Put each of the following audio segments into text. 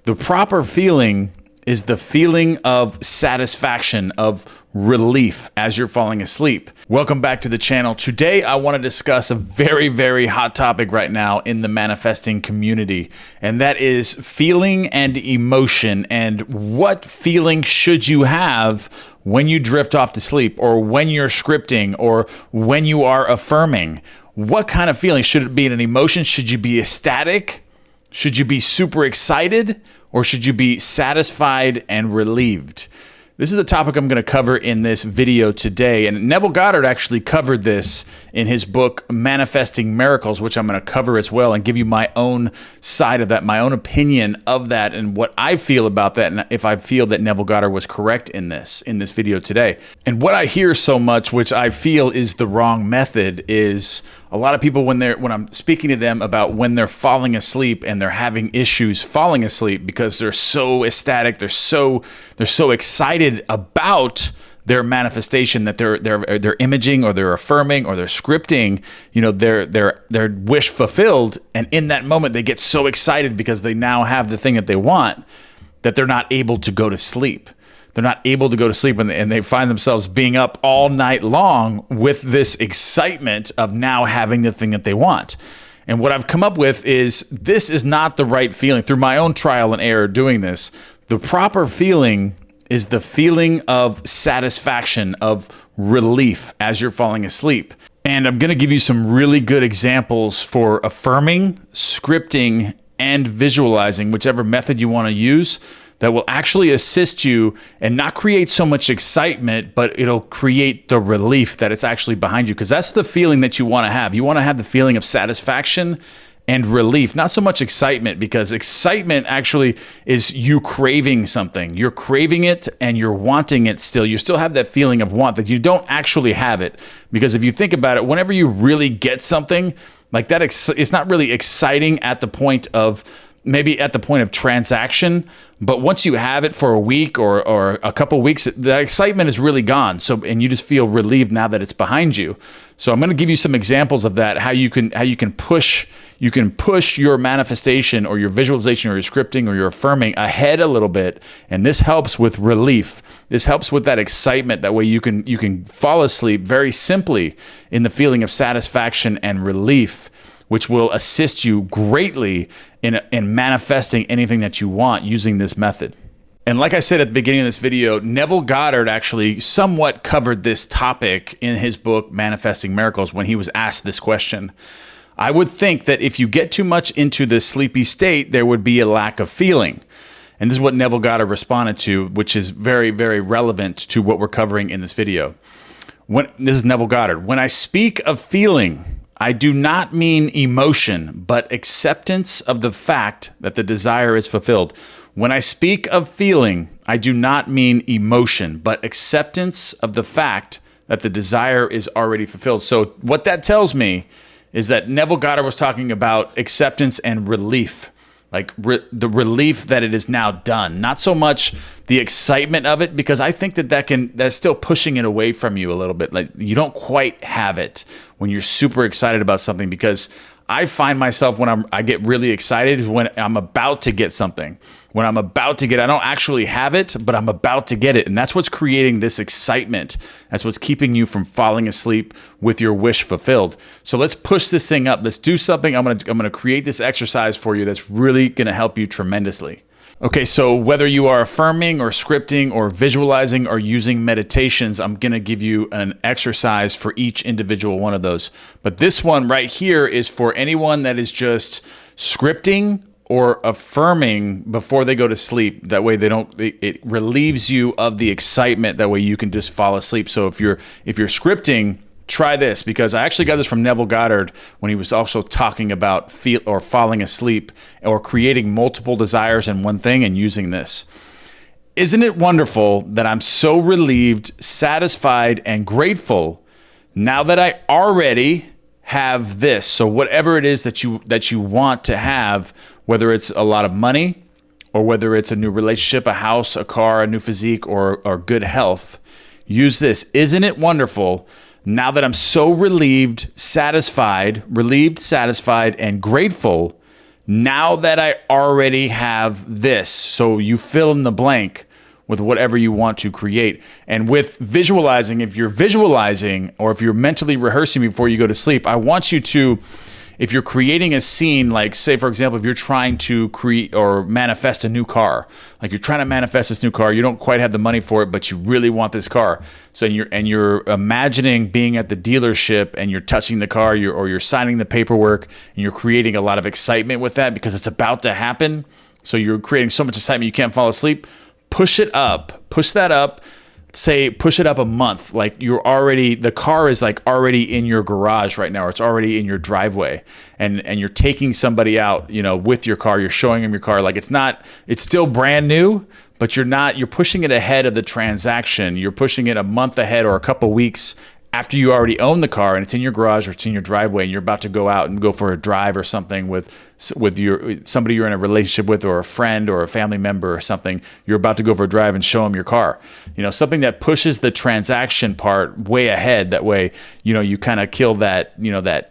The proper feeling is the feeling of satisfaction, of relief as you're falling asleep. Welcome back to the channel. Today, I want to discuss a very, very hot topic right now in the manifesting community, and that is feeling and emotion. And what feeling should you have when you drift off to sleep, or when you're scripting, or when you are affirming? What kind of feeling? Should it be an emotion? Should you be ecstatic? Should you be super excited, or should you be satisfied and relieved? This is a topic I'm going to cover in this video today, and Neville Goddard actually covered this in his book, Manifesting Miracles, which I'm going to cover as well and give you my own side of that, my own opinion of that, and what I feel about that, and if I feel that Neville Goddard was correct in this video today. And what I hear so much, which I feel is the wrong method, is a lot of people when I'm speaking to them about when they're falling asleep and they're having issues falling asleep because they're so ecstatic, they're so excited about their manifestation, that they're imaging, or they're affirming, or they're scripting, their wish fulfilled, and in that moment they get so excited because they now have the thing that they want, that they're not able to go to sleep. They're not able to go to sleep, and they find themselves being up all night long with this excitement of now having the thing that they want. And what I've come up with is this is not the right feeling. Through my own trial and error doing this, the proper feeling is the feeling of satisfaction, of relief as you're falling asleep. And I'm going to give you some really good examples for affirming, scripting, and visualizing, whichever method you want to use, that will actually assist you and not create so much excitement, but it'll create the relief that it's actually behind you, because that's the feeling that you want to have. You want to have the feeling of satisfaction and relief, not so much excitement, because excitement actually is you craving something. You're craving it and you're wanting it still. You still have that feeling of want, that you don't actually have it. Because if you think about it, whenever you really get something like that, it's not really exciting at the point of, maybe at the point of transaction, but once you have it for a week or a couple weeks, that excitement is really gone. So, and you just feel relieved now that it's behind you. So I'm going to give you some examples of that, how you can push your manifestation, or your visualization, or your scripting, or your affirming ahead a little bit. And this helps with relief. This helps with that excitement. That way you can fall asleep very simply in the feeling of satisfaction and relief, which will assist you greatly in manifesting anything that you want using this method. And like I said at the beginning of this video, Neville Goddard actually somewhat covered this topic in his book, Manifesting Miracles, when he was asked this question. I would think that if you get too much into the sleepy state, there would be a lack of feeling. And this is what Neville Goddard responded to, which is very, very relevant to what we're covering in this video. This is Neville Goddard. When I speak of feeling, I do not mean emotion, but acceptance of the fact that the desire is fulfilled. When I speak of feeling, I do not mean emotion, but acceptance of the fact that the desire is already fulfilled. So what that tells me is that Neville Goddard was talking about acceptance and relief, like the relief that it is now done, not so much the excitement of it, because I think that's still pushing it away from you a little bit. Like, you don't quite have it when you're super excited about something, because I find myself when I get really excited when I'm about to get something. When I'm about to get it, I don't actually have it, but I'm about to get it. And that's what's creating this excitement. That's what's keeping you from falling asleep with your wish fulfilled. So let's push this thing up. Let's do something. I'm gonna create this exercise for you that's really gonna help you tremendously. Okay, so whether you are affirming or scripting or visualizing or using meditations, I'm going to give you an exercise for each individual one of those. But this one right here is for anyone that is just scripting or affirming before they go to sleep. That way it relieves you of the excitement. That way you can just fall asleep. So if you're scripting, try this, because I actually got this from Neville Goddard when he was also talking about falling asleep or creating multiple desires in one thing and using this. Isn't it wonderful that I'm so relieved, satisfied, and grateful now that I already have this? So whatever it is that you want to have, whether it's a lot of money or whether it's a new relationship, a house, a car, a new physique, or good health, use this. Isn't it wonderful now that I'm so relieved, satisfied, and grateful now that I already have this. So you fill in the blank with whatever you want to create. And with visualizing, if you're visualizing or if you're mentally rehearsing before you go to sleep, I want you to, if you're creating a scene, like say, for example, if you're trying to create or manifest a new car, like you're trying to manifest this new car, you don't quite have the money for it, but you really want this car. So you're imagining being at the dealership and you're touching the car, or you're signing the paperwork, and you're creating a lot of excitement with that because it's about to happen. So you're creating so much excitement you can't fall asleep. Push it up, push that up, say push it up a month. Like the car is like already in your garage right now, or it's already in your driveway, and you're taking somebody out, with your car, you're showing them your car. Like it's still brand new, but you're pushing it ahead of the transaction. You're pushing it a month ahead or a couple weeks after you already own the car and it's in your garage or it's in your driveway and you're about to go out and go for a drive or something with somebody you're in a relationship with, or a friend or a family member or something. You're about to go for a drive and show them your car. Something that pushes the transaction part way ahead. That way, you kind of kill that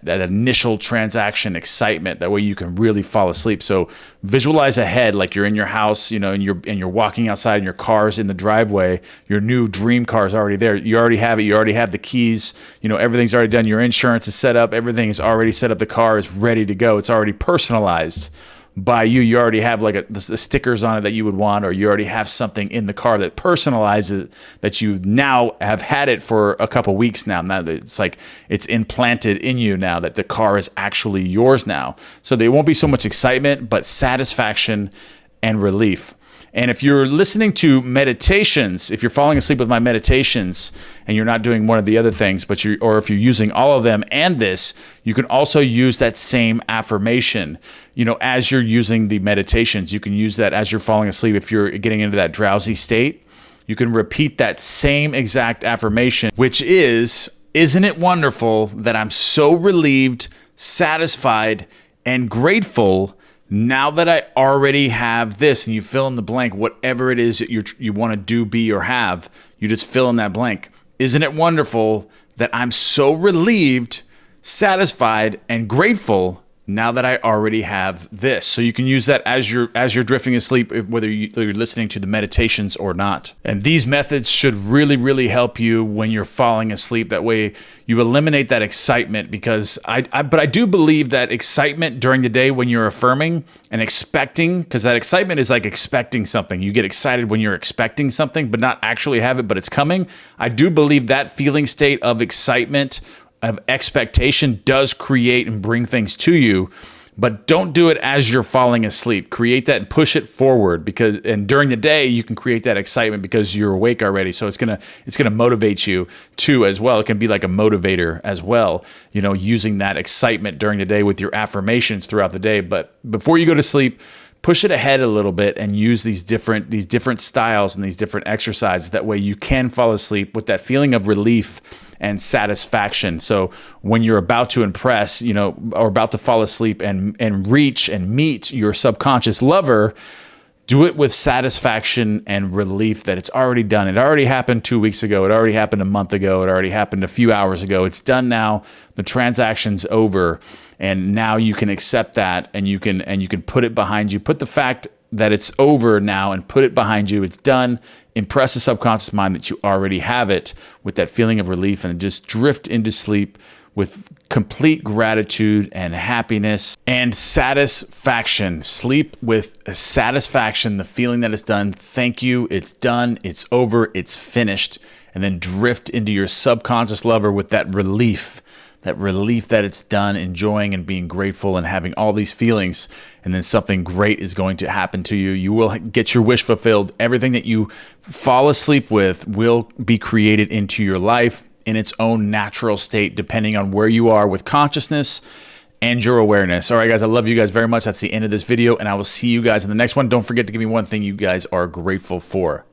initial transaction excitement. That way you can really fall asleep. So visualize ahead, like you're in your house, and you're walking outside and your car's in the driveway. Your new dream car is already there. You already have it. You already have the keys. Everything's already done. Your insurance is set up. Everything is already set up. The car is ready to go. It's already personalized by you. You already have like the stickers on it that you would want, or you already have something in the car that personalizes that you now have had it for a couple weeks now. Now that it's like it's implanted in you now that the car is actually yours now. So there won't be so much excitement, but satisfaction and relief. And if you're listening to meditations, if you're falling asleep with my meditations and you're not doing one of the other things, or if you're using all of them and this, you can also use that same affirmation, as you're using the meditations. You can use that as you're falling asleep. If you're getting into that drowsy state, you can repeat that same exact affirmation, which is, isn't it wonderful that I'm so relieved, satisfied, and grateful now that I already have this. And you fill in the blank, whatever it is that you want to do, be, or have, you just fill in that blank. Isn't it wonderful that I'm so relieved, satisfied, and grateful now that I already have this? So you can use that as you're drifting asleep, whether you're listening to the meditations or not. And these methods should really, really help you when you're falling asleep. That way you eliminate that excitement, because but I do believe that excitement during the day when you're affirming and expecting, because that excitement is like expecting something. You get excited when you're expecting something, but not actually have it, but it's coming. I do believe that feeling state of excitement, of expectation, does create and bring things to you, but don't do it as you're falling asleep. Create that and push it forward, and during the day you can create that excitement because you're awake already. So it's gonna motivate you too as well. It can be like a motivator as well, using that excitement during the day with your affirmations throughout the day. But before you go to sleep, push it ahead a little bit and use these different styles and these different exercises. That way you can fall asleep with that feeling of relief and satisfaction. So when you're about to impress, or about to fall asleep and reach and meet your subconscious lover, do it with satisfaction and relief that it's already done. It already happened 2 weeks ago. It already happened a month ago. It already happened a few hours ago. It's done now. The transaction's over. And now you can accept that, and you can put it behind you. Put the fact that it's over now and put it behind you. It's done. Impress the subconscious mind that you already have it with that feeling of relief, and just drift into sleep with complete gratitude and happiness and satisfaction. Sleep with satisfaction, the feeling that it's done. Thank you. It's done. It's over. It's finished. And then drift into your subconscious lover with that relief that it's done, enjoying and being grateful and having all these feelings. And then something great is going to happen to you. You will get your wish fulfilled. Everything that you fall asleep with will be created into your life in its own natural state, depending on where you are with consciousness and your awareness. All right, guys, I love you guys very much. That's the end of this video, and I will see you guys in the next one. Don't forget to give me one thing you guys are grateful for.